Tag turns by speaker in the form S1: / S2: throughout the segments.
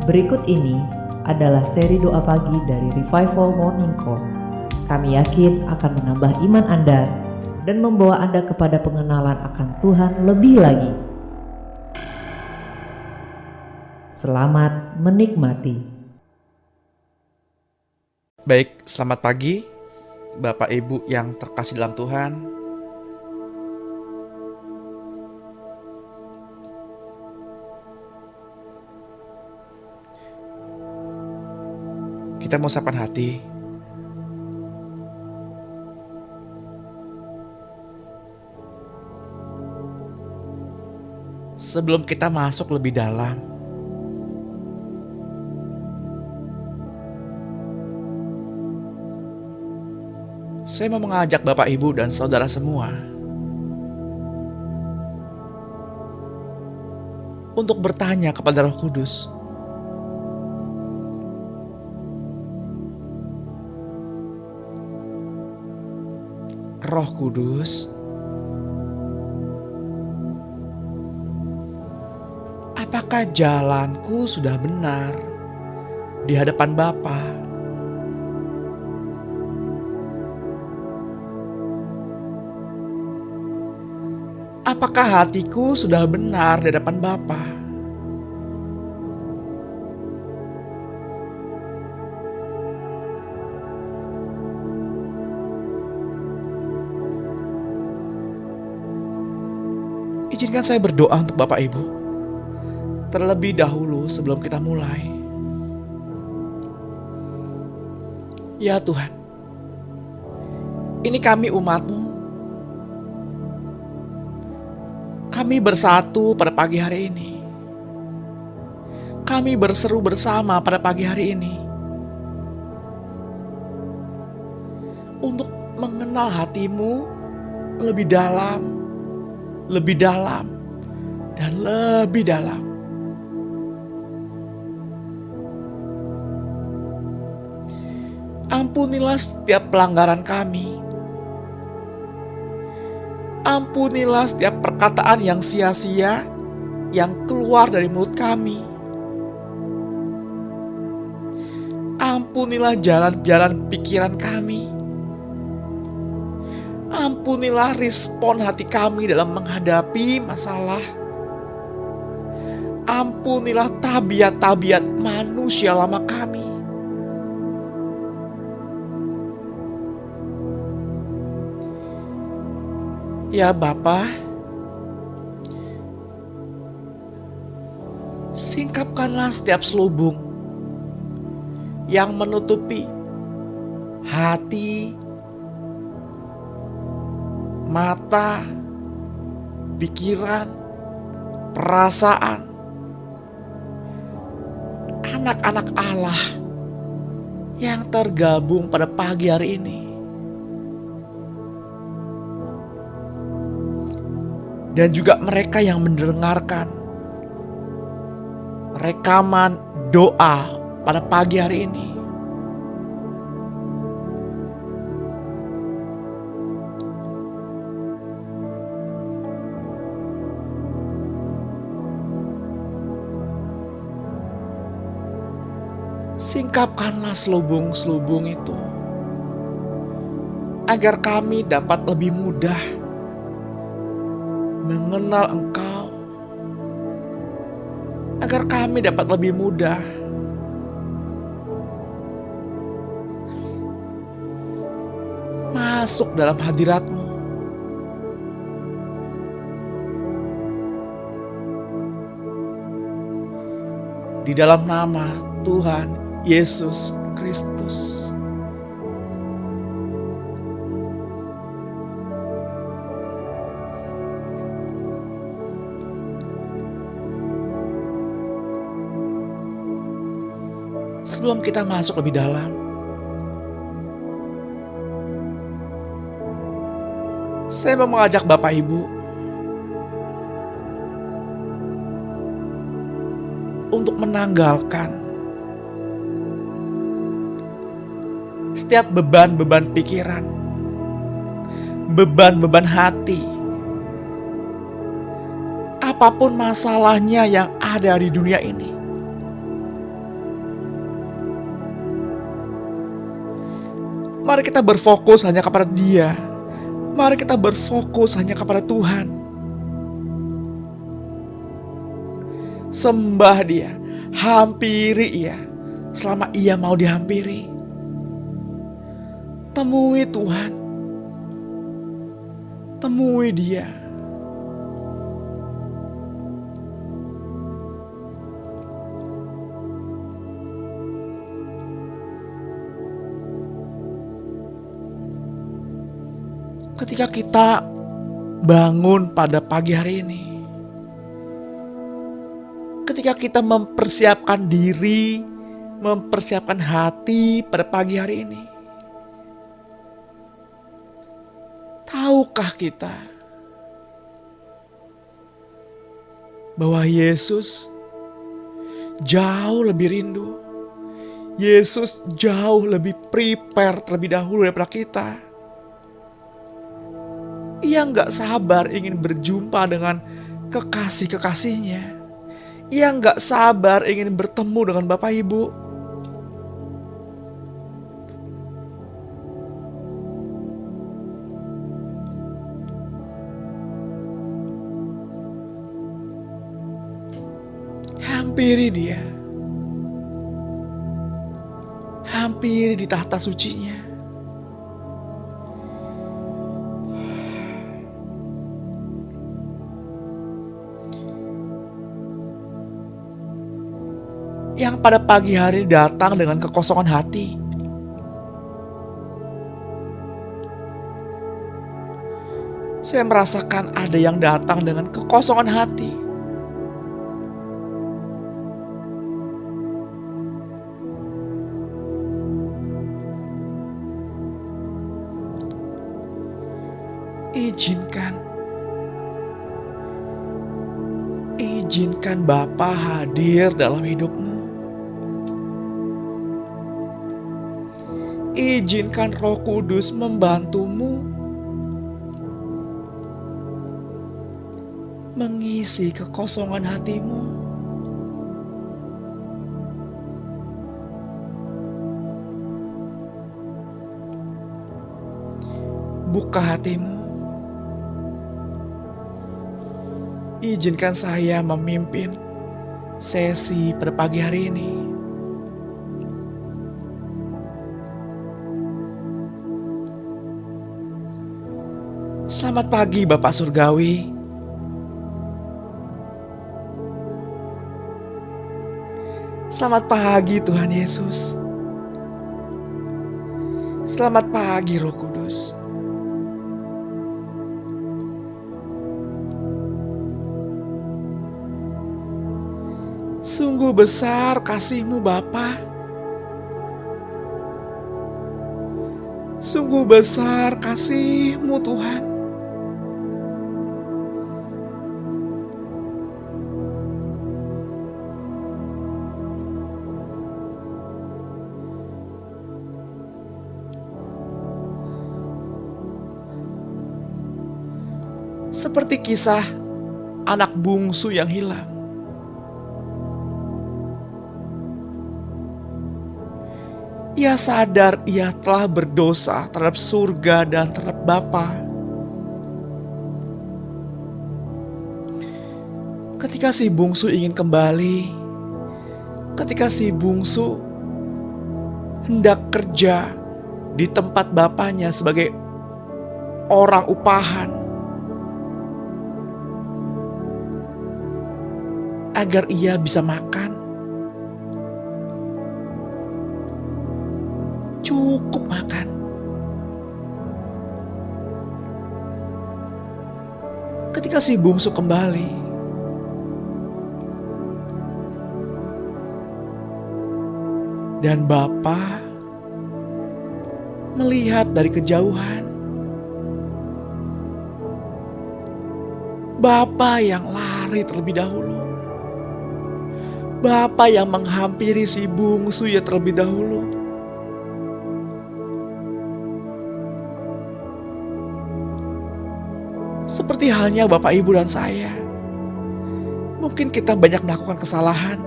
S1: Berikut ini adalah seri doa pagi dari Revival Morning Call. Kami yakin akan menambah iman Anda dan membawa Anda kepada pengenalan akan Tuhan lebih lagi. Selamat menikmati.
S2: Baik, selamat pagi Bapak Ibu yang terkasih dalam Tuhan. Kita mau siapkan hati. Sebelum kita masuk lebih dalam, saya mau mengajak Bapak Ibu dan Saudara semua untuk bertanya kepada Roh Kudus. Roh Kudus, apakah jalanku sudah benar di hadapan Bapa? Apakah hatiku sudah benar di hadapan Bapa? Izinkan saya berdoa untuk Bapak Ibu terlebih dahulu sebelum kita mulai. Ya Tuhan, ini kami umat-Mu. Kami bersatu pada pagi hari ini. Kami berseru bersama pada pagi hari ini untuk mengenal hati-Mu lebih dalam, dan lebih dalam. Ampunilah setiap pelanggaran kami. Ampunilah setiap perkataan yang sia-sia yang keluar dari mulut kami. Ampunilah jalan-jalan pikiran kami. Ampunilah respon hati kami dalam menghadapi masalah. Ampunilah tabiat-tabiat manusia lama kami. Ya Bapa, singkapkanlah setiap selubung yang menutupi hati, mata, pikiran, perasaan anak-anak Allah yang tergabung pada pagi hari ini. Dan juga mereka yang mendengarkan rekaman doa pada pagi hari ini. Singkapkanlah selubung-selubung itu, agar kami dapat lebih mudah mengenal Engkau, agar kami dapat lebih mudah masuk dalam hadirat-Mu. Di dalam nama Tuhan Yesus Kristus. Sebelum kita masuk lebih dalam, saya mau mengajak Bapak Ibu untuk menanggalkan setiap beban-beban pikiran, beban-beban hati, apapun masalahnya yang ada di dunia ini. Mari kita berfokus hanya kepada Dia. Mari kita berfokus hanya kepada Tuhan. Sembah Dia, hampiri Ia selama Ia mau dihampiri. Temui Tuhan, temui Dia. Ketika kita bangun pada pagi hari ini, ketika kita mempersiapkan diri, mempersiapkan hati pada pagi hari ini, tahukah kita bahwa Yesus jauh lebih rindu, Yesus jauh lebih prepare terlebih dahulu daripada kita. Ia gak sabar ingin berjumpa dengan kekasih-kekasihnya. Ia gak sabar ingin bertemu dengan Bapak Ibu. Hampiri Dia. Hampiri di tahta sucinya. Yang pada pagi hari datang dengan kekosongan hati. Saya merasakan ada yang datang dengan kekosongan hati. Izinkan Bapa hadir dalam hidupmu. Izinkan Roh Kudus membantumu mengisi kekosongan hatimu. Buka hatimu. Izinkan saya memimpin sesi pada pagi hari ini. Selamat pagi Bapak Surgawi. Selamat pagi Tuhan Yesus. Selamat pagi Roh Kudus. Sungguh besar kasih-Mu Bapa. Sungguh besar kasih-Mu Tuhan. Seperti kisah anak bungsu yang hilang. Ia sadar ia telah berdosa terhadap surga dan terhadap Bapa. Ketika si bungsu ingin kembali, ketika si bungsu hendak kerja di tempat bapaknya sebagai orang upahan, agar ia bisa makan, cukup makan. Ketika si bungsu kembali, dan Bapa melihat dari kejauhan, Bapa yang lari terlebih dahulu, Bapa yang menghampiri si bungsu ya terlebih dahulu. Seperti halnya Bapak Ibu dan saya. Mungkin kita banyak melakukan kesalahan.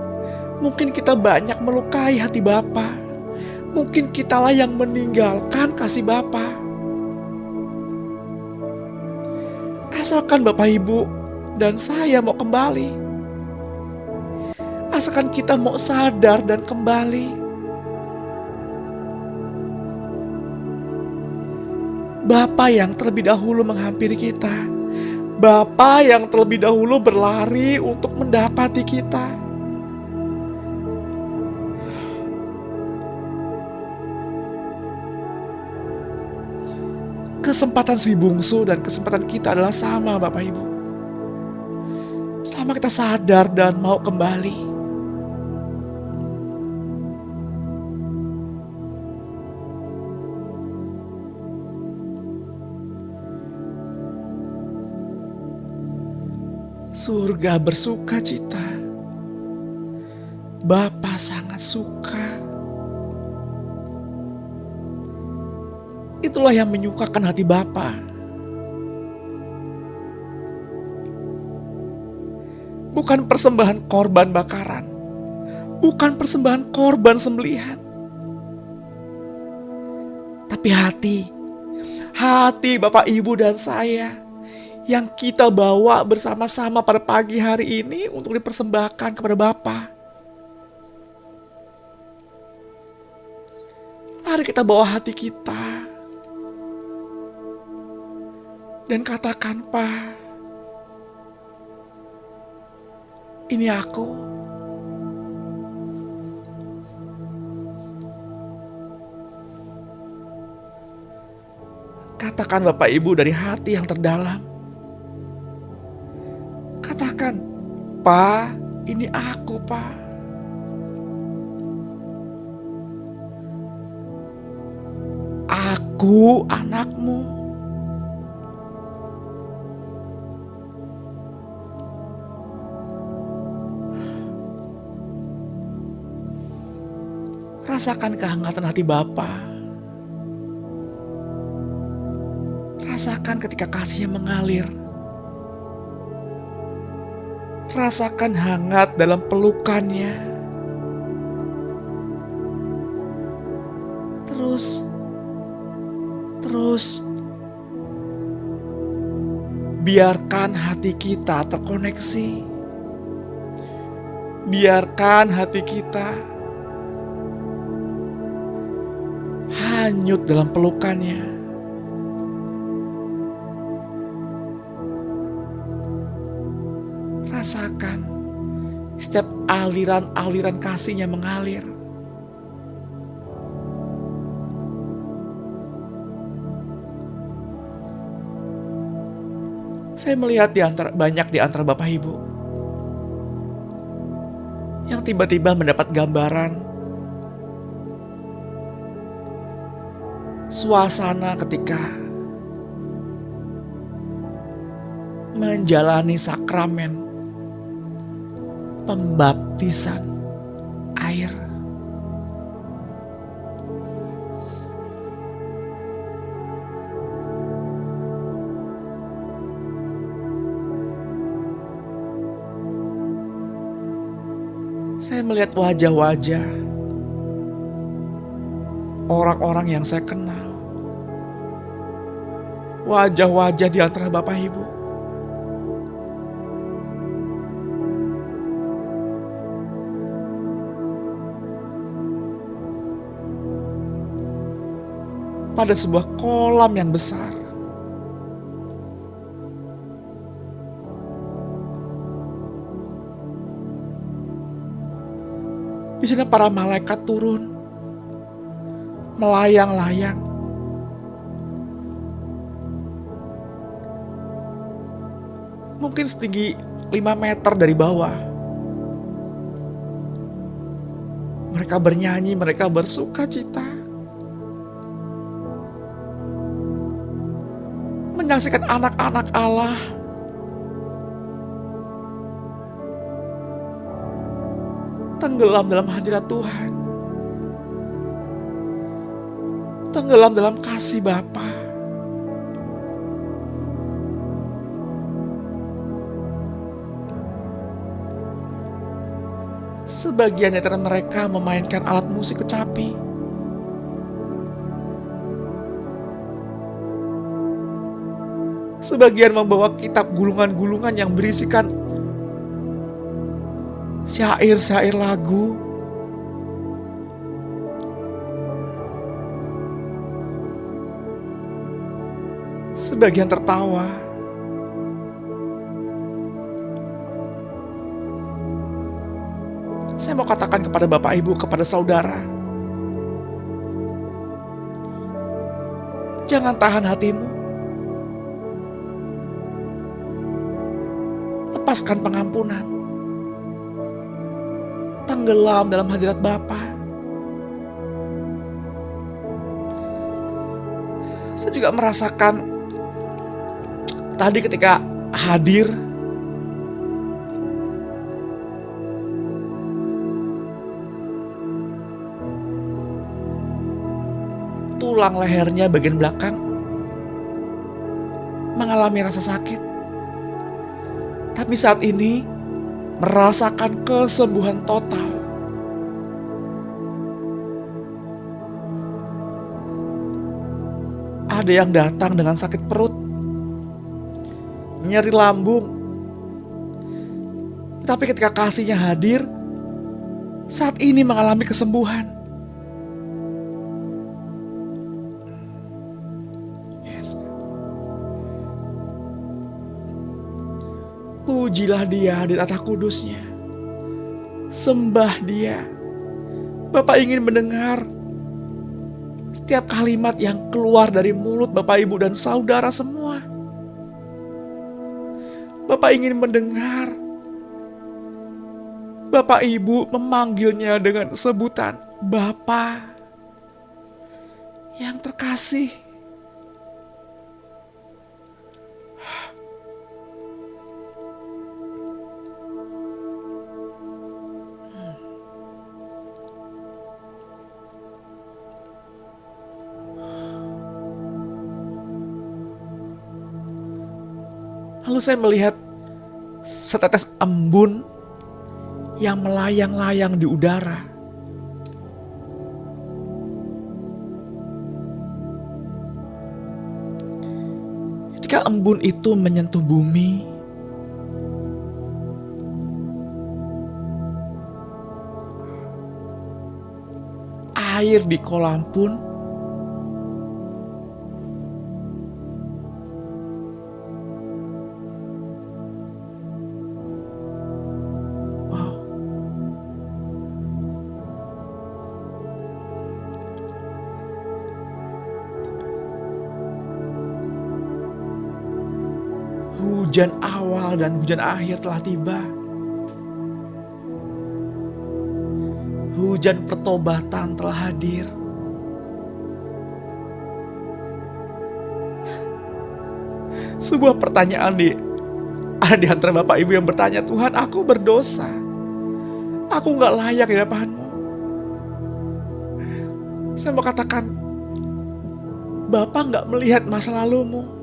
S2: Mungkin kita banyak melukai hati Bapa. Mungkin kitalah yang meninggalkan kasih Bapa. Asalkan Bapak Ibu dan saya mau kembali. Asalkan kita mau sadar dan kembali. Bapa yang terlebih dahulu menghampiri kita. Bapa yang terlebih dahulu berlari untuk mendapati kita. Kesempatan si bungsu dan kesempatan kita adalah sama, Bapak Ibu. Selama kita sadar dan mau kembali. Surga bersuka cita. Bapa sangat suka. Itulah yang menyukakan hati Bapa. Bukan persembahan korban bakaran. Bukan persembahan korban sembelihan. Tapi hati Bapak Ibu dan saya yang kita bawa bersama-sama pada pagi hari ini untuk dipersembahkan kepada Bapa. Mari kita bawa hati kita dan katakan, "Pa, ini aku." Katakan Bapak Ibu dari hati yang terdalam. Katakan, "Pa, ini aku, Pa." Aku anakmu. Rasakan kehangatan hati Bapa. Rasakan ketika kasihnya mengalir. Rasakan hangat dalam pelukannya. Terus biarkan hati kita terkoneksi. Biarkan hati kita hanyut dalam pelukannya. Rasakan setiap aliran-aliran kasihnya mengalir. Saya melihat banyak di antara Bapak Ibu yang tiba-tiba mendapat gambaran suasana ketika menjalani sakramen pembaptisan air. Saya melihat wajah-wajah orang-orang yang saya kenal. Wajah-wajah di antara Bapak Ibu. Pada sebuah kolam yang besar. Di sana para malaikat turun, melayang-layang. Mungkin setinggi 5 meter dari bawah. Mereka bernyanyi, mereka bersuka cita. Menyaksikan anak-anak Allah tenggelam dalam hadirat Tuhan. Tenggelam dalam kasih Bapa. Sebagian dari mereka memainkan alat musik kecapi. Sebagian membawa kitab gulungan-gulungan yang berisikan syair-syair lagu. Sebagian tertawa. Saya mau katakan kepada Bapak Ibu, kepada saudara, jangan tahan hatimu. Lepaskan pengampunan. Tenggelam dalam hadirat Bapa. Saya juga merasakan tadi ketika hadir, tulang lehernya bagian belakang mengalami rasa sakit. Tapi saat ini merasakan kesembuhan total. Ada yang datang dengan sakit perut, nyeri lambung. Tapi ketika kasihnya hadir, saat ini mengalami kesembuhan. Yes. Pujilah Dia di tatah kudusnya. Sembah Dia. Bapak ingin mendengar setiap kalimat yang keluar dari mulut Bapak Ibu dan saudara semua. Bapak ingin mendengar Bapak Ibu memanggilnya dengan sebutan Bapa yang terkasih. Lalu saya melihat setetes embun yang melayang-layang di udara. Ketika embun itu menyentuh bumi, air di kolam pun hujan awal dan hujan akhir telah tiba. Hujan pertobatan telah hadir. Sebuah pertanyaan ada di antara Bapak Ibu yang bertanya, Tuhan, aku berdosa. Aku gak layak di hadapan-Mu. Saya mau katakan, Bapak gak melihat masa lalumu.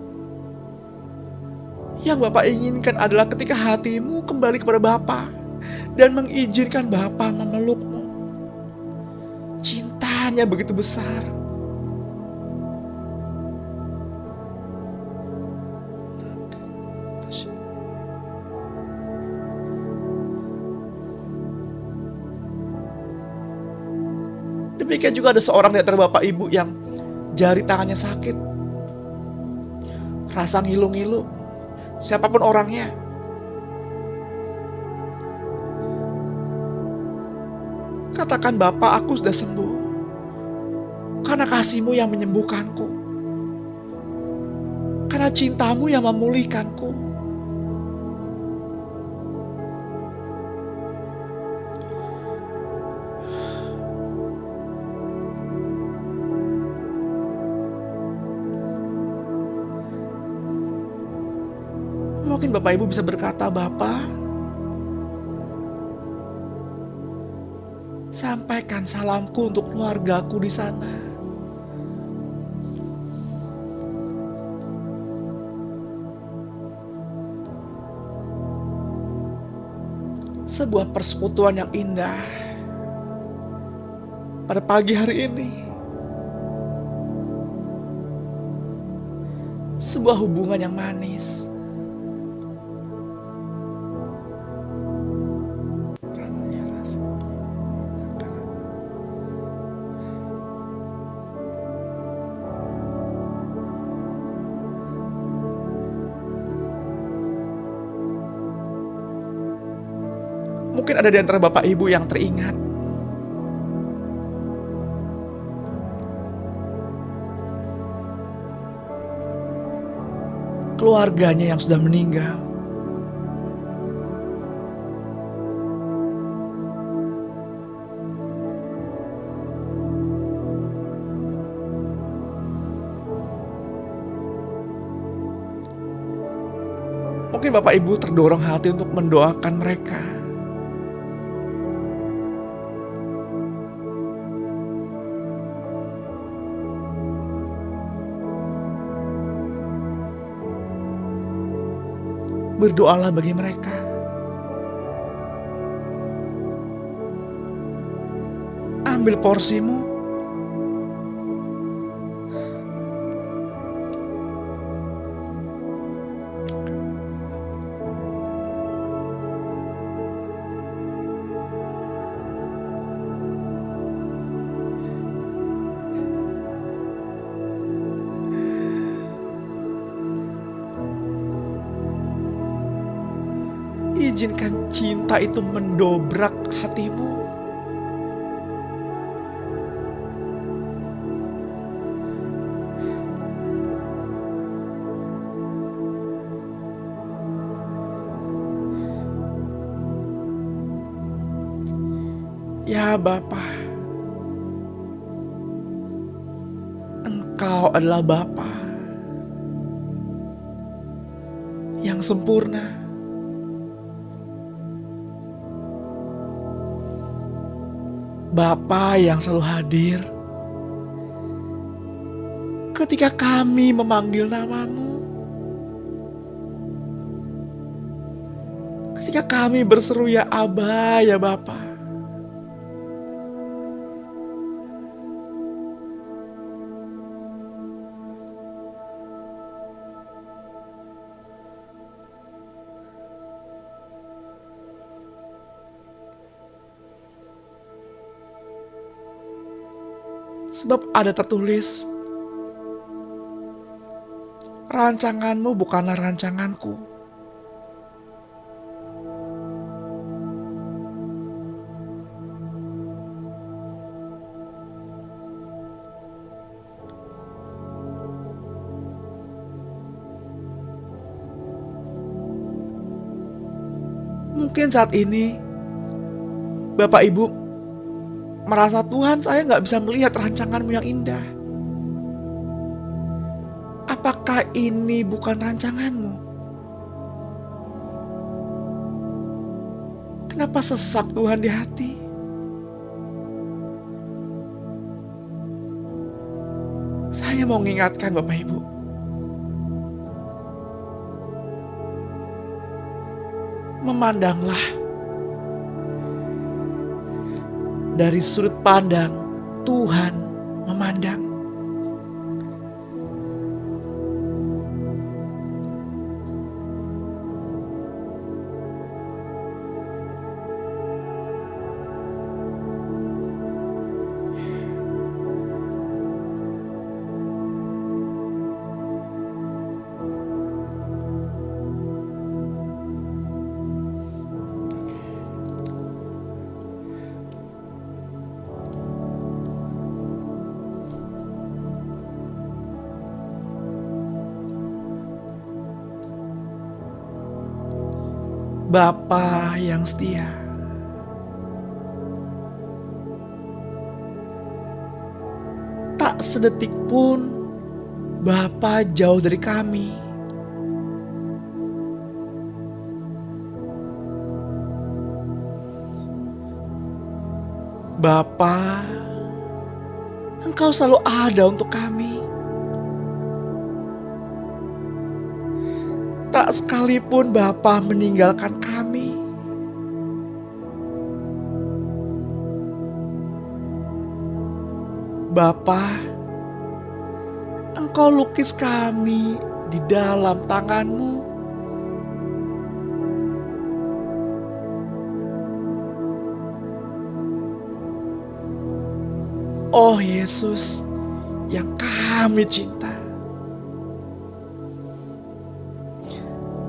S2: Yang Bapak inginkan adalah ketika hatimu kembali kepada Bapa dan mengizinkan Bapa memelukmu. Cintanya begitu besar. Demikian juga ada seorang di antara Bapak Ibu yang jari tangannya sakit, rasa ngilu-ngilu. Siapapun orangnya, katakan, Bapak, aku sudah sembuh karena kasih-Mu yang menyembuhkanku, karena cinta-Mu yang memulihkanku. Mungkin Bapak Ibu bisa berkata, Bapak, sampaikan salamku untuk keluargaku di sana. Sebuah persekutuan yang indah pada pagi hari ini. sebuah hubungan yang manis. Mungkin ada di antara Bapak Ibu yang teringat keluarganya yang sudah meninggal. Mungkin Bapak Ibu terdorong hati untuk mendoakan mereka. Berdoalah bagi mereka. Ambil porsimu. Izinkan cinta itu mendobrak hatimu. Ya Bapa, Engkau adalah Bapa yang sempurna. Bapa yang selalu hadir ketika kami memanggil nama-Mu. Ketika kami berseru ya Aba, ya Bapa. Sebab ada tertulis, rancangan-Mu bukanlah rancanganku. Mungkin saat ini Bapak Ibu merasa, Tuhan, saya gak bisa melihat rancangan-Mu yang indah. Apakah ini bukan rancangan-Mu? Kenapa sesak Tuhan di hati? Saya mau mengingatkan Bapak Ibu, memandanglah dari sudut pandang Tuhan memandang. Bapa yang setia, tak sedetik pun Bapa jauh dari kami. Bapa, Engkau selalu ada untuk kami. Tak sekalipun Bapa meninggalkan kami. Bapa, Engkau lukis kami di dalam tangan-Mu. Oh Yesus yang kami cinta,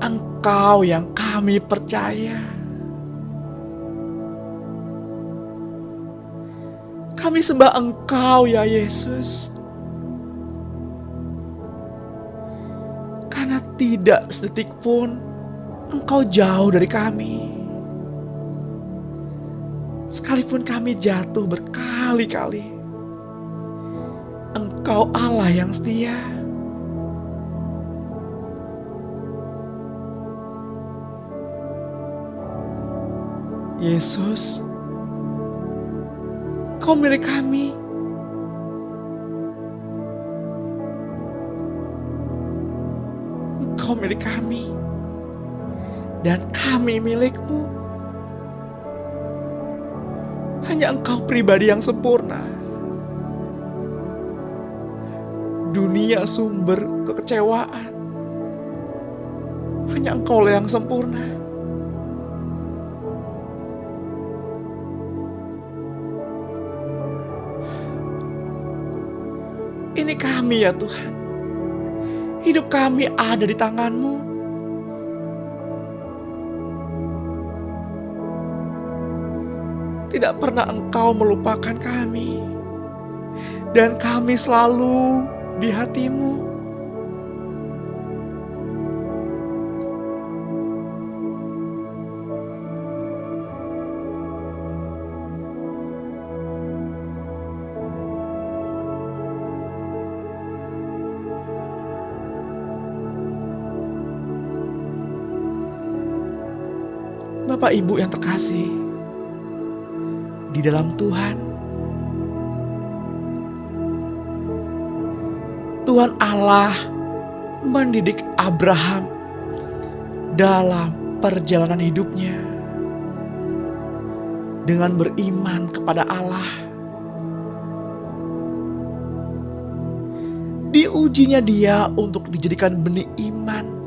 S2: Engkau yang kami percaya. Kami sembah Engkau ya Yesus, karena tidak sedetik pun Engkau jauh dari kami. Sekalipun kami jatuh berkali-kali, Engkau Allah yang setia. Yesus, Engkau milik kami. Engkau milik kami, dan kami milik-Mu. Hanya Engkau pribadi yang sempurna. Dunia sumber kekecewaan, hanya Engkau yang sempurna. Ini kami ya Tuhan, hidup kami ada di tangan-Mu. Tidak pernah Engkau melupakan kami, dan kami selalu di hati-Mu. Bapak Ibu yang terkasih di dalam Tuhan, Tuhan Allah mendidik Abraham dalam perjalanan hidupnya dengan beriman kepada Allah. Diujinya dia untuk dijadikan benih iman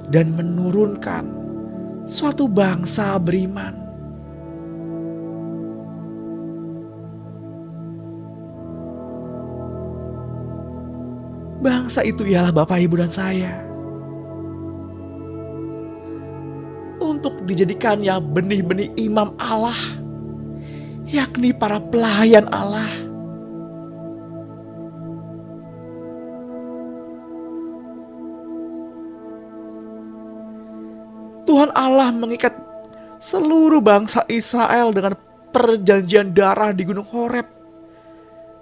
S2: dan menurunkan suatu bangsa beriman. Bangsa itu ialah Bapak, Ibu, dan saya. Untuk dijadikannya benih-benih imam Allah, yakni para pelayan Allah. Tuhan Allah mengikat seluruh bangsa Israel dengan perjanjian darah di Gunung Horeb.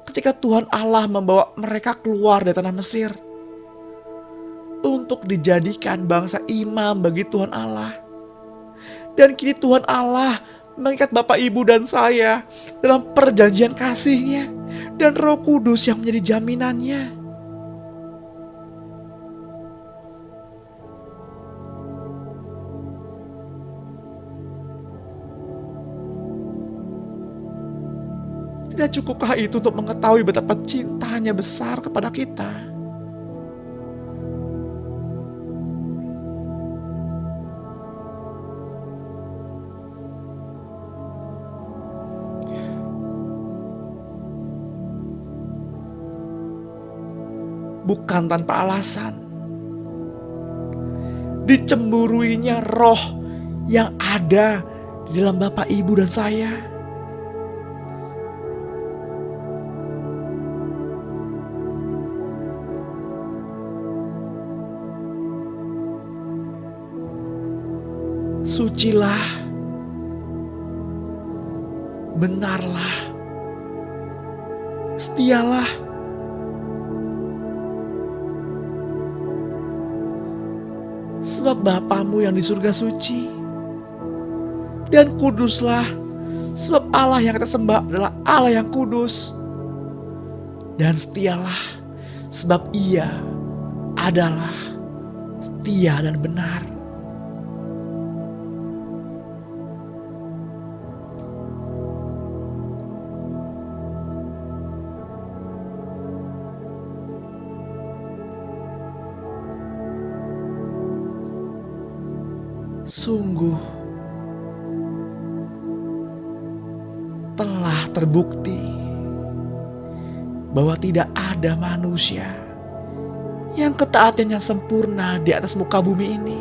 S2: Ketika Tuhan Allah membawa mereka keluar dari tanah Mesir untuk dijadikan bangsa imam bagi Tuhan Allah. Dan kini Tuhan Allah mengikat Bapak, Ibu, dan saya dalam perjanjian kasih-Nya dan Roh Kudus yang menjadi jaminannya. Tidak cukupkah itu untuk mengetahui betapa cintanya besar kepada kita? Bukan tanpa alasan, dicemburuinya roh yang ada di dalam Bapak, Ibu, dan saya. Sucilah, benarlah, setialah. Sebab Bapamu yang di surga suci, dan kuduslah, sebab Allah yang kita sembah adalah Allah yang kudus. Dan setialah, sebab Ia adalah setia dan benar. Sungguh telah terbukti bahwa tidak ada manusia yang ketaatannya sempurna di atas muka bumi ini.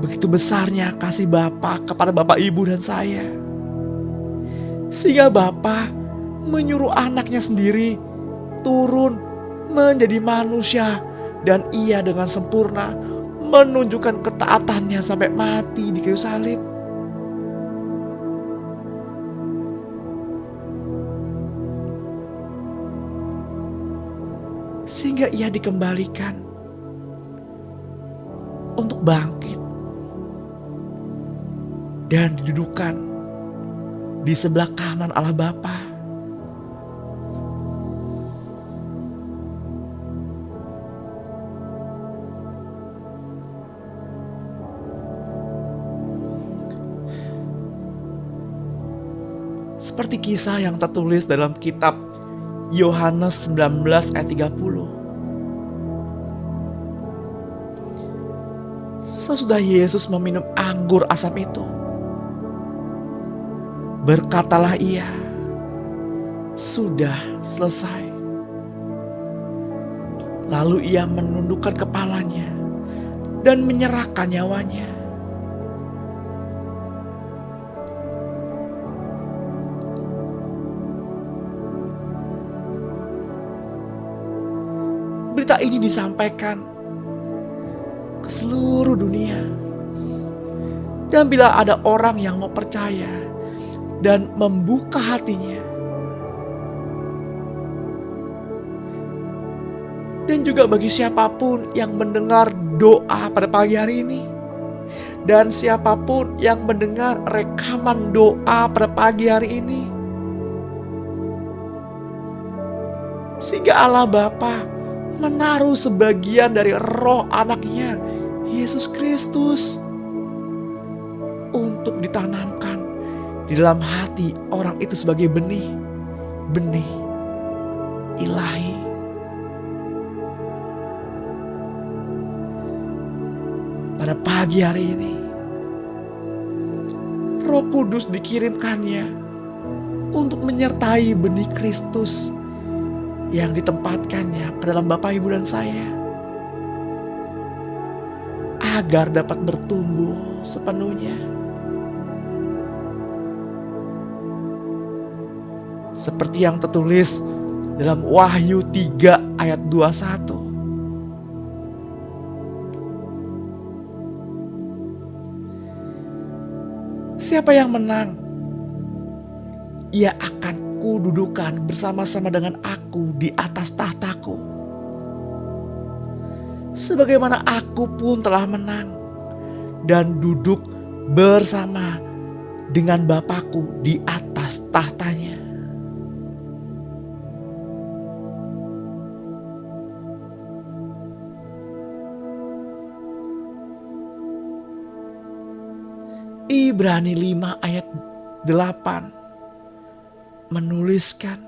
S2: Begitu besarnya kasih Bapa kepada Bapak, Ibu, dan saya, sehingga Bapa menyuruh anaknya sendiri turun menjadi manusia, dan ia dengan sempurna menunjukkan ketaatannya sampai mati di kayu salib. Sehingga ia dikembalikan untuk bangkit dan didudukan di sebelah kanan Allah Bapa. Seperti kisah yang tertulis dalam kitab Yohanes 19 ayat 30. Sesudah Yesus meminum anggur asam itu, berkatalah ia, "Sudah selesai." Lalu ia menundukkan kepalanya dan menyerahkan nyawanya. Berita ini disampaikan ke seluruh dunia. Dan bila ada orang yang mau percaya dan membuka hatinya, dan juga bagi siapapun yang mendengar doa pada pagi hari ini, dan siapapun yang mendengar rekaman doa pada pagi hari ini, sehingga Allah Bapa menaruh sebagian dari roh anaknya, Yesus Kristus, untuk ditanamkan di dalam hati orang itu sebagai benih ilahi. Pada pagi hari ini, Roh Kudus dikirimkannya untuk menyertai benih Kristus yang ditempatkannya ke dalam Bapak, Ibu, dan saya, agar dapat bertumbuh sepenuhnya. Seperti yang tertulis dalam Wahyu 3 ayat 21. Siapa yang menang, ia akan kududukan bersama-sama dengan aku di atas tahtaku, sebagaimana aku pun telah menang dan duduk bersama dengan Bapakku di atas tahtanya. Ibrani 5 ayat 8 menuliskan,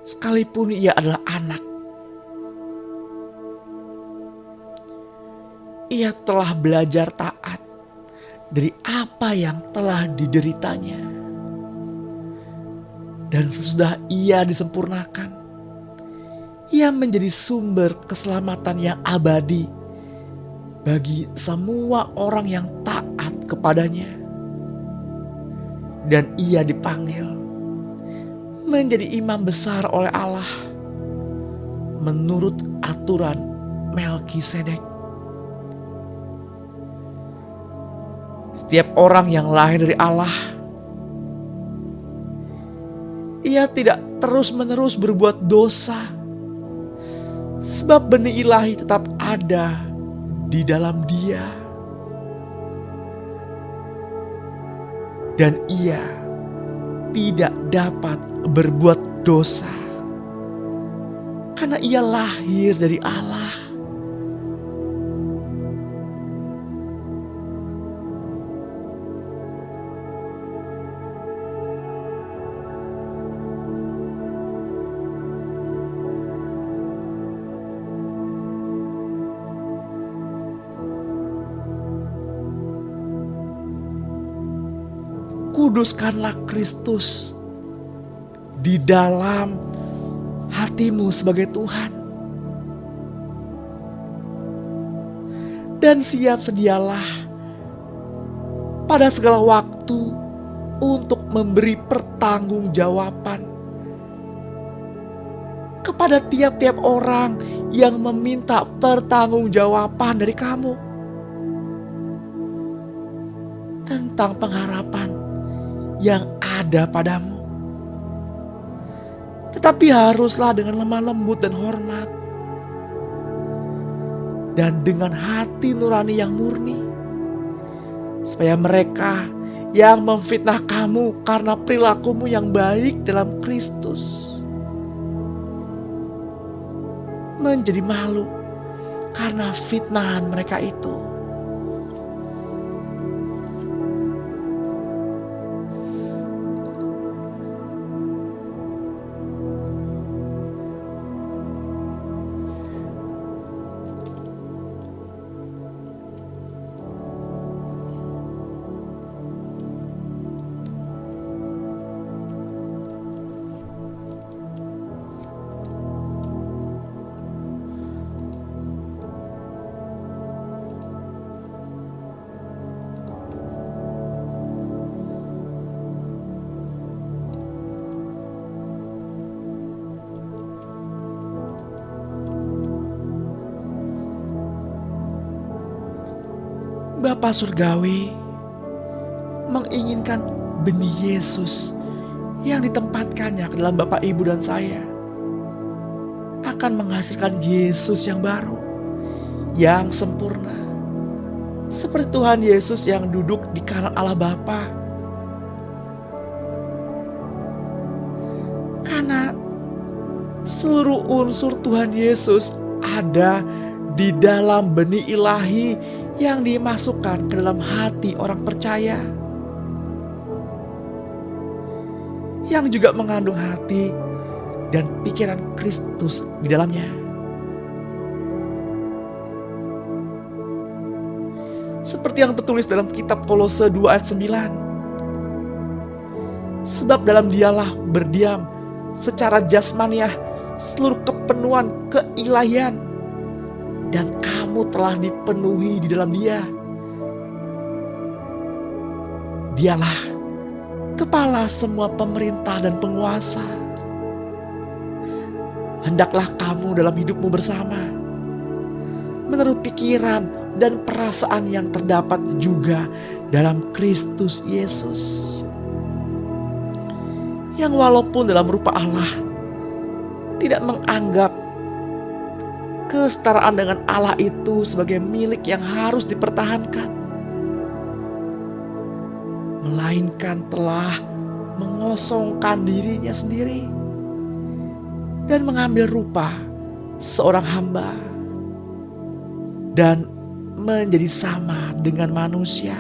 S2: sekalipun ia adalah anak, ia telah belajar taat dari apa yang telah dideritanya. Dan sesudah ia disempurnakan, ia menjadi sumber keselamatan yang abadi bagi semua orang yang taat kepadanya. Dan ia dipanggil menjadi imam besar oleh Allah menurut aturan Melkisedek. Setiap orang yang lahir dari Allah, ia tidak terus-menerus berbuat dosa, sebab benih ilahi tetap ada di dalam dia. Dan ia tidak dapat berbuat dosa karena ia lahir dari Allah. kuduskanlah Kristus di dalam hatimu sebagai Tuhan. Dan siap sedialah pada segala waktu untuk memberi pertanggungjawaban kepada tiap-tiap orang yang meminta pertanggungjawaban dari kamu tentang pengharapan yang ada padamu. Tetapi haruslah dengan lemah lembut dan hormat, dan dengan hati nurani yang murni, supaya mereka yang memfitnah kamu karena perilakumu yang baik dalam Kristus menjadi malu karena fitnahan mereka itu. Bapa Surgawi menginginkan benih Yesus yang ditempatkannya ke dalam Bapak, Ibu, dan saya akan menghasilkan Yesus yang baru, yang sempurna. Seperti Tuhan Yesus yang duduk di kanan Allah Bapa. Karena seluruh unsur Tuhan Yesus ada di dalam benih ilahi yang dimasukkan ke dalam hati orang percaya, yang juga mengandung hati dan pikiran Kristus di dalamnya. Seperti yang tertulis dalam kitab Kolose 2 ayat 9. Sebab dalam Dialah berdiam secara jasmaniah seluruh kepenuhan keilahian, dan kamu telah dipenuhi di dalam Dia. Dialah kepala semua pemerintah dan penguasa. Hendaklah kamu dalam hidupmu bersama menaruh pikiran dan perasaan yang terdapat juga dalam Kristus Yesus, yang walaupun dalam rupa Allah tidak menganggap kesetaraan dengan Allah itu sebagai milik yang harus dipertahankan, melainkan telah mengosongkan dirinya sendiri dan mengambil rupa seorang hamba dan menjadi sama dengan manusia.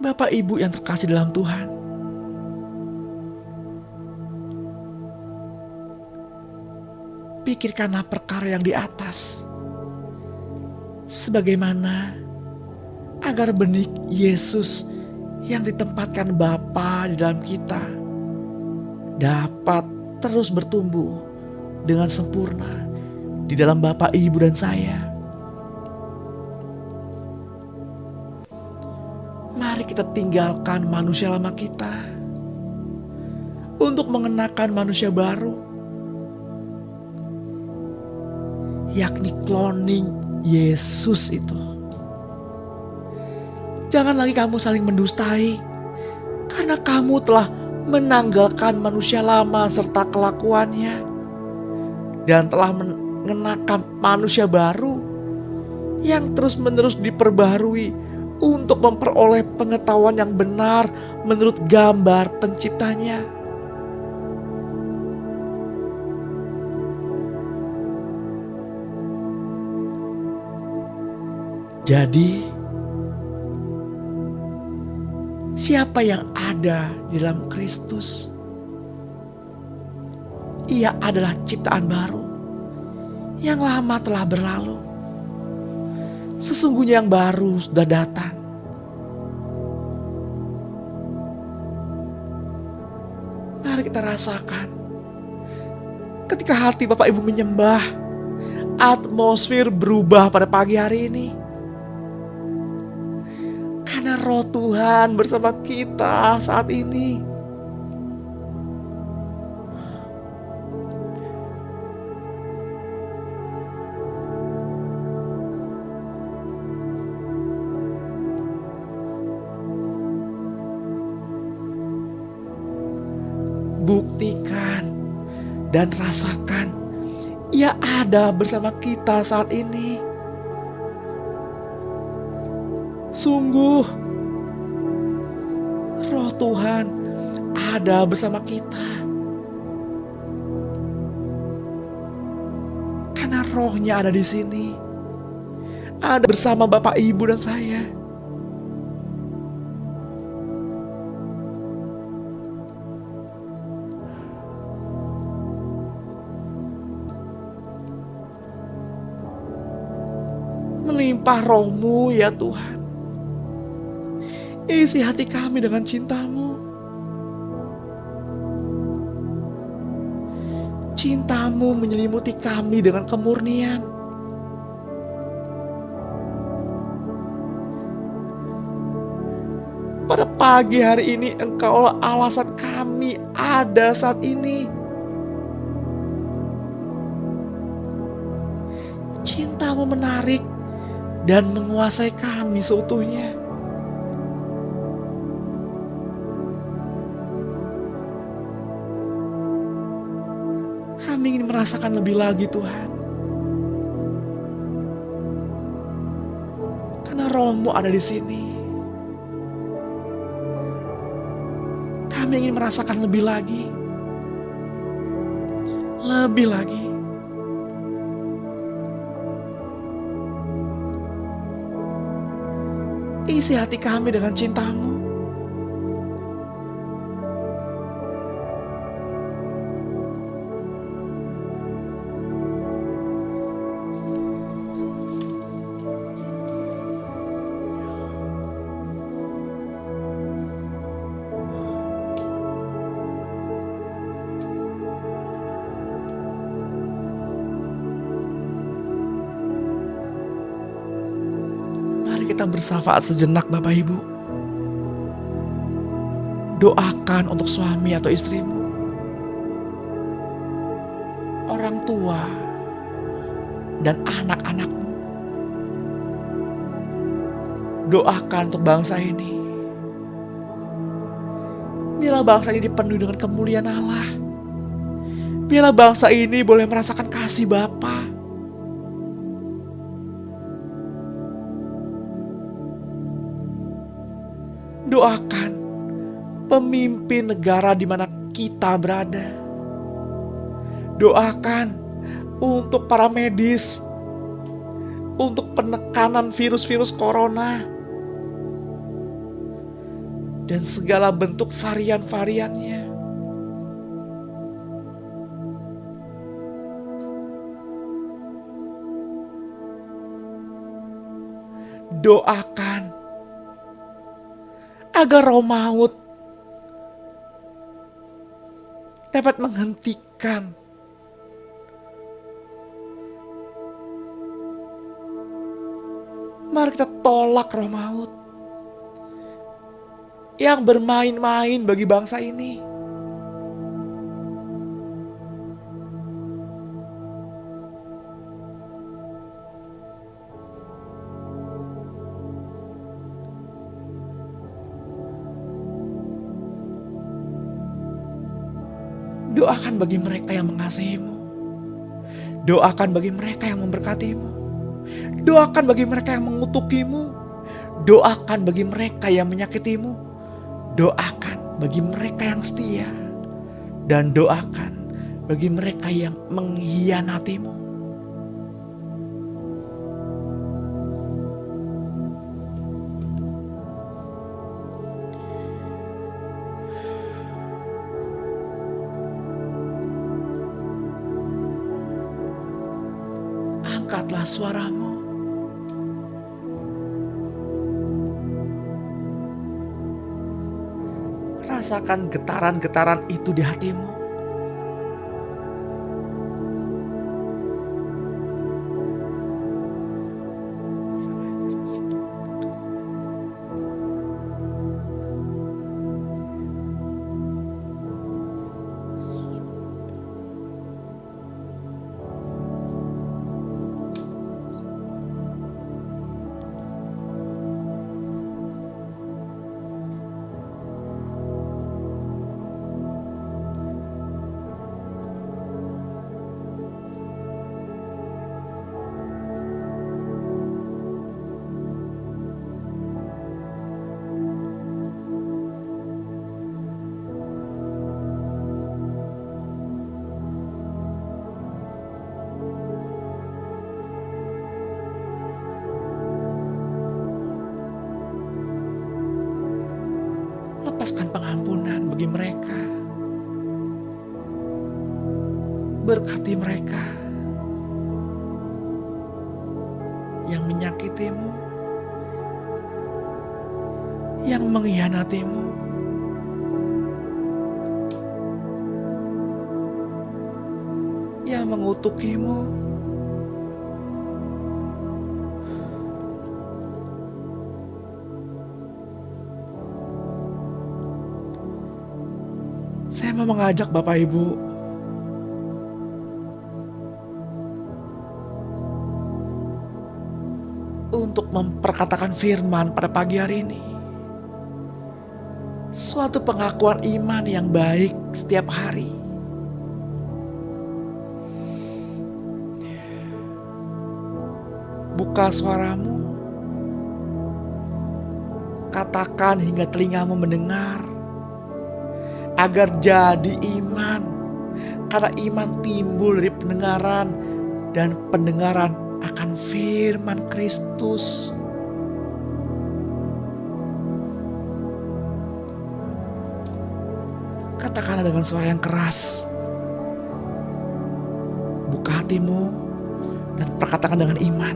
S2: Bapak Ibu yang terkasih dalam Tuhan, pikirkanlah perkara yang di atas, sebagaimana agar benih Yesus yang ditempatkan Bapa di dalam kita dapat terus bertumbuh dengan sempurna di dalam Bapak, Ibu, dan saya. Mari kita tinggalkan manusia lama kita untuk mengenakan manusia baru, yakni cloning Yesus itu. Jangan lagi kamu saling mendustai, karena kamu telah menanggalkan manusia lama serta kelakuannya, dan telah mengenakan manusia baru yang terus-menerus diperbaharui untuk memperoleh pengetahuan yang benar menurut gambar penciptanya. Jadi, siapa yang ada di dalam Kristus, ia adalah ciptaan baru. Yang lama telah berlalu, sesungguhnya yang baru sudah datang. Mari kita rasakan, ketika hati Bapak Ibu menyembah, atmosfer berubah pada pagi hari ini. Karena Roh Tuhan bersama kita saat ini. Buktikan dan rasakan, ia ada bersama kita saat ini. Sungguh, Roh Tuhan ada bersama kita. Karena Rohnya ada di sini. Ada bersama Bapak, Ibu, dan saya. Melimpah Roh-Mu ya Tuhan. Isi hati kami dengan cinta-Mu. Cinta-Mu menyelimuti kami dengan kemurnian. Pada pagi hari ini Engkaulah alasan kami ada saat ini. Cinta-Mu menarik dan menguasai kami seutuhnya. Kami ingin merasakan lebih lagi Tuhan. Karena Roh-Mu ada di sini. Kami ingin merasakan lebih lagi. Lebih lagi. Isi hati kami dengan cinta-Mu. Kita bersyafaat sejenak Bapak Ibu. Doakan untuk suami atau istrimu, orang tua, dan anak-anakmu. Doakan untuk bangsa ini. Biarlah bangsa ini dipenuhi dengan kemuliaan Allah. Biarlah bangsa ini boleh merasakan kasih Bapa. Doakan pemimpin negara di mana kita berada. Doakan untuk para medis, untuk penekanan virus-virus corona, dan segala bentuk varian-variannya. Doakan agar roh maut dapat menghentikan mari kita tolak roh maut yang bermain-main bagi bangsa ini. Doakan bagi mereka yang mengasihimu. Doakan bagi mereka yang memberkatimu. Doakan bagi mereka yang mengutukimu. Doakan bagi mereka yang menyakitimu. Doakan bagi mereka yang setia. Dan doakan bagi mereka yang mengkhianatimu. Angkatlah suaramu. Rasakan getaran-getaran itu di hatimu. Lepaskan pengampunan bagi mereka. Berkati mereka yang menyakitimu, yang mengkhianatimu. Yang mengutukimu. Saya mau mengajak Bapak Ibu untuk memperkatakan firman pada pagi hari ini. Suatu pengakuan iman yang baik setiap hari. Buka suaramu. Katakan hingga telingamu mendengar. Agar jadi iman. Karena iman timbul dari pendengaran. Dan pendengaran akan firman Kristus. Katakanlah dengan suara yang keras. Buka hatimu dan perkatakan dengan iman.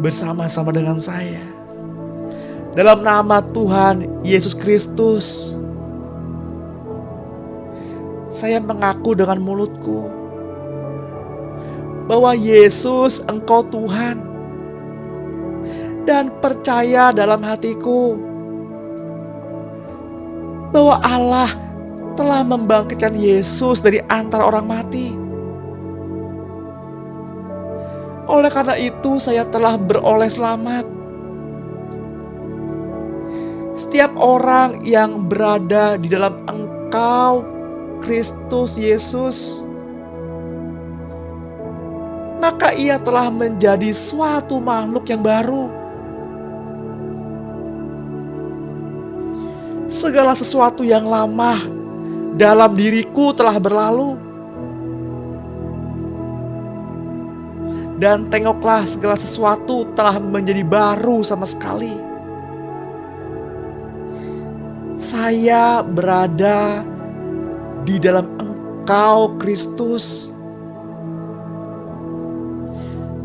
S2: Bersama-sama dengan saya. Dalam nama Tuhan Yesus Kristus. Saya mengaku dengan mulutku bahwa Yesus Engkau Tuhan. Dan percaya dalam hatiku bahwa Allah telah membangkitkan Yesus dari antara orang mati. Oleh karena itu saya telah beroleh selamat. Setiap orang yang berada di dalam Engkau Kristus Yesus, maka ia telah menjadi suatu makhluk yang baru. Segala sesuatu yang lama dalam diriku telah berlalu. Dan tengoklah, segala sesuatu telah menjadi baru sama sekali. Saya berada di dalam Engkau Kristus.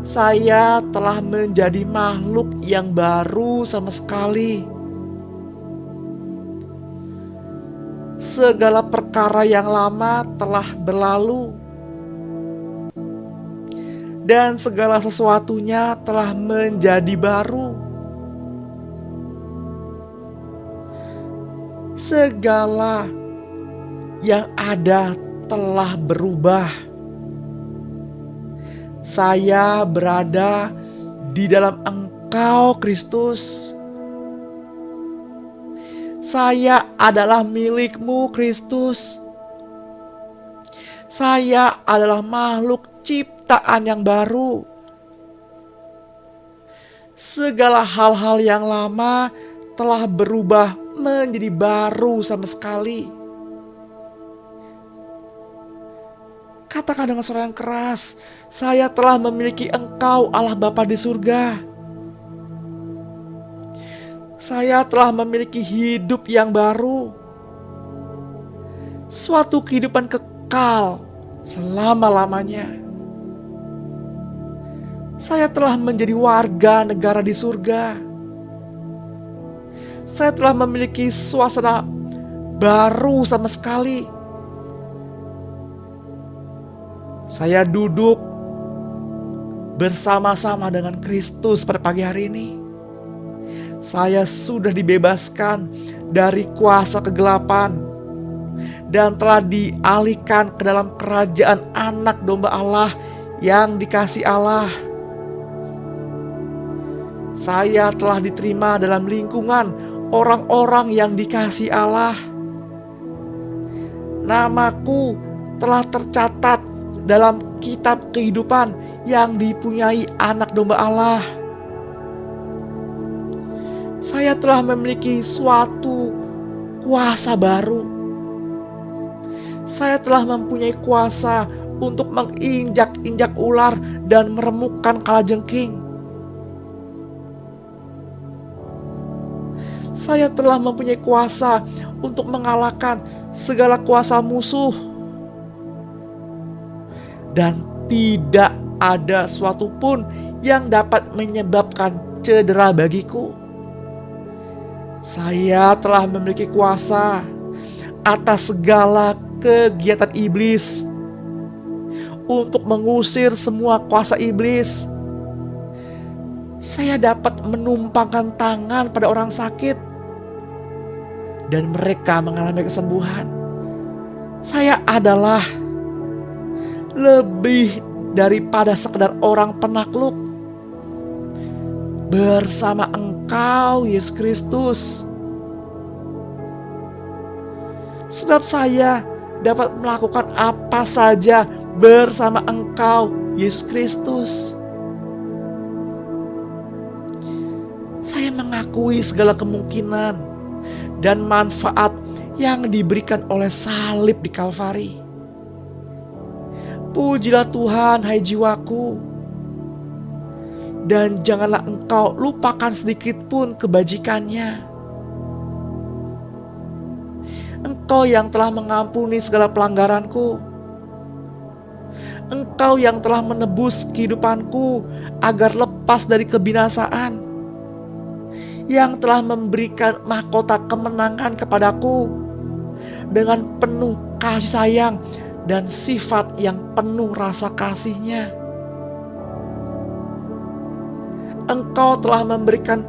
S2: Saya telah menjadi makhluk yang baru sama sekali. Segala perkara yang lama telah berlalu. Dan segala sesuatunya telah menjadi baru. Segala yang ada telah berubah. Saya berada di dalam Engkau Kristus. Saya adalah milik-Mu Kristus. Saya adalah makhluk ciptaan yang baru. Segala hal-hal yang lama telah berubah menjadi baru sama sekali. Katakan dengan suara yang keras, saya telah memiliki Engkau Allah Bapa di surga. Saya telah memiliki hidup yang baru. Suatu kehidupan kekal selama-lamanya. Saya telah menjadi warga negara di surga. Saya telah memiliki suasana baru sama sekali. Saya duduk bersama-sama dengan Kristus pada pagi hari ini. Saya sudah dibebaskan dari kuasa kegelapan dan telah dialihkan ke dalam kerajaan anak domba Allah yang dikasihi Allah. Saya telah diterima dalam lingkungan orang-orang yang dikasihi Allah. Namaku telah tercatat dalam kitab kehidupan yang dipunyai anak domba Allah. Saya telah memiliki suatu kuasa baru. Saya telah mempunyai kuasa untuk menginjak-injak ular dan meremukkan kalajengking. Saya telah mempunyai kuasa untuk mengalahkan segala kuasa musuh. Dan tidak ada suatu pun yang dapat menyebabkan cedera bagiku. Saya telah memiliki kuasa atas segala kegiatan iblis untuk mengusir semua kuasa iblis. Saya dapat menumpangkan tangan pada orang sakit dan mereka mengalami kesembuhan. Saya adalah lebih daripada sekedar orang penakluk. Bersama Engkau, Yesus Kristus. Sebab saya dapat melakukan apa saja bersama Engkau, Yesus Kristus. Saya mengakui segala kemungkinan dan manfaat yang diberikan oleh salib di Kalvari. Pujilah Tuhan, hai jiwaku. Dan janganlah engkau lupakan sedikit pun kebajikannya. Engkau yang telah mengampuni segala pelanggaranku. Engkau yang telah menebus kehidupanku agar lepas dari kebinasaan. Yang telah memberikan mahkota kemenangan kepadaku dengan penuh kasih sayang dan sifat yang penuh rasa kasih-Nya. Engkau telah memberikan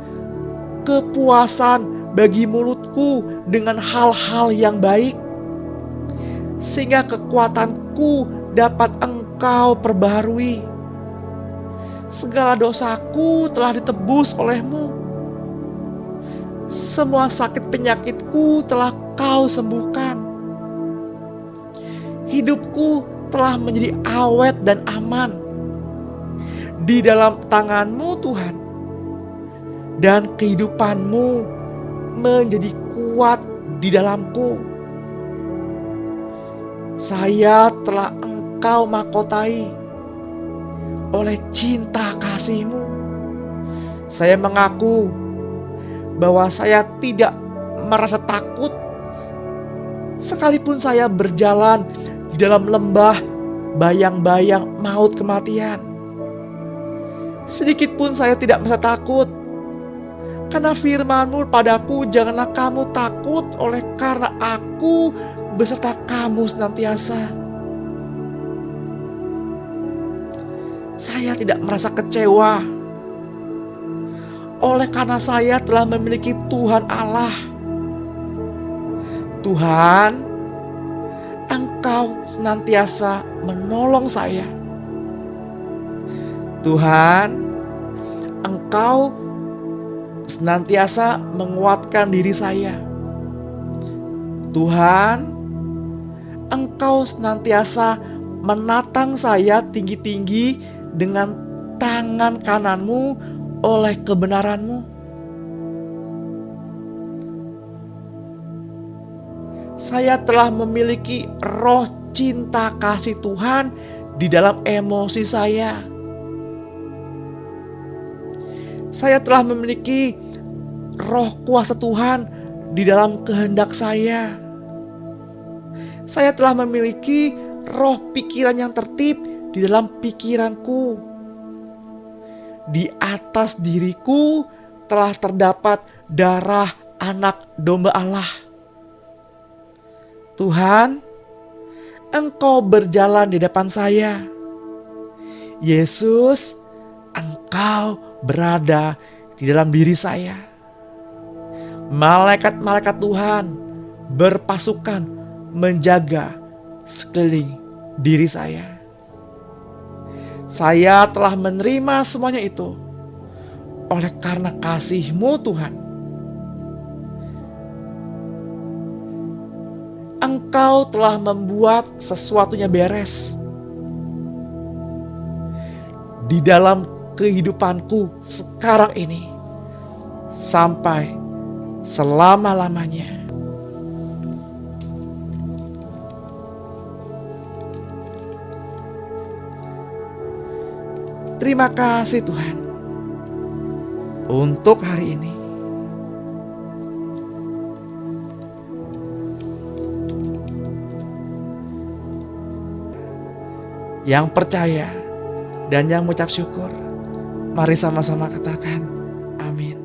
S2: kepuasan bagi mulutku dengan hal-hal yang baik, sehingga kekuatanku dapat Engkau perbaharui. Segala dosaku telah ditebus oleh-Mu. Semua sakit penyakitku telah Kau sembuhkan. Hidupku telah menjadi awet dan aman di dalam tangan-Mu, Tuhan. Dan kehidupan-Mu menjadi kuat di dalamku. Saya telah Engkau mahkotai oleh cinta kasih-Mu. Saya mengaku bahwa saya tidak merasa takut sekalipun saya berjalan di dalam lembah bayang-bayang maut kematian. Sedikit pun saya tidak merasa takut, karena firman-Mu padaku, janganlah kamu takut oleh karena aku beserta kamu senantiasa. Saya tidak merasa kecewa oleh karena saya telah memiliki Tuhan Allah. Tuhan, Engkau senantiasa menolong saya. Tuhan, Engkau senantiasa menguatkan diri saya. Tuhan, Engkau senantiasa menatang saya tinggi-tinggi dengan tangan kananmu oleh kebenaranmu. Saya telah memiliki roh cinta kasih Tuhan di dalam emosi saya. Saya telah memiliki roh kuasa Tuhan di dalam kehendak saya. Saya telah memiliki roh pikiran yang tertib di dalam pikiranku. Di atas diriku telah terdapat darah anak domba Allah. Tuhan, Engkau berjalan di depan saya. Yesus, Engkau berada di dalam diri saya. Malaikat-malaikat Tuhan berpasukan menjaga sekeliling diri saya. Saya telah menerima semuanya itu oleh karena kasih-Mu Tuhan. Engkau telah membuat sesuatunya beres di dalam kehidupanku sekarang ini sampai selama-lamanya. Terima kasih Tuhan untuk hari ini. Yang percaya dan yang mengucap syukur, mari sama-sama katakan amin.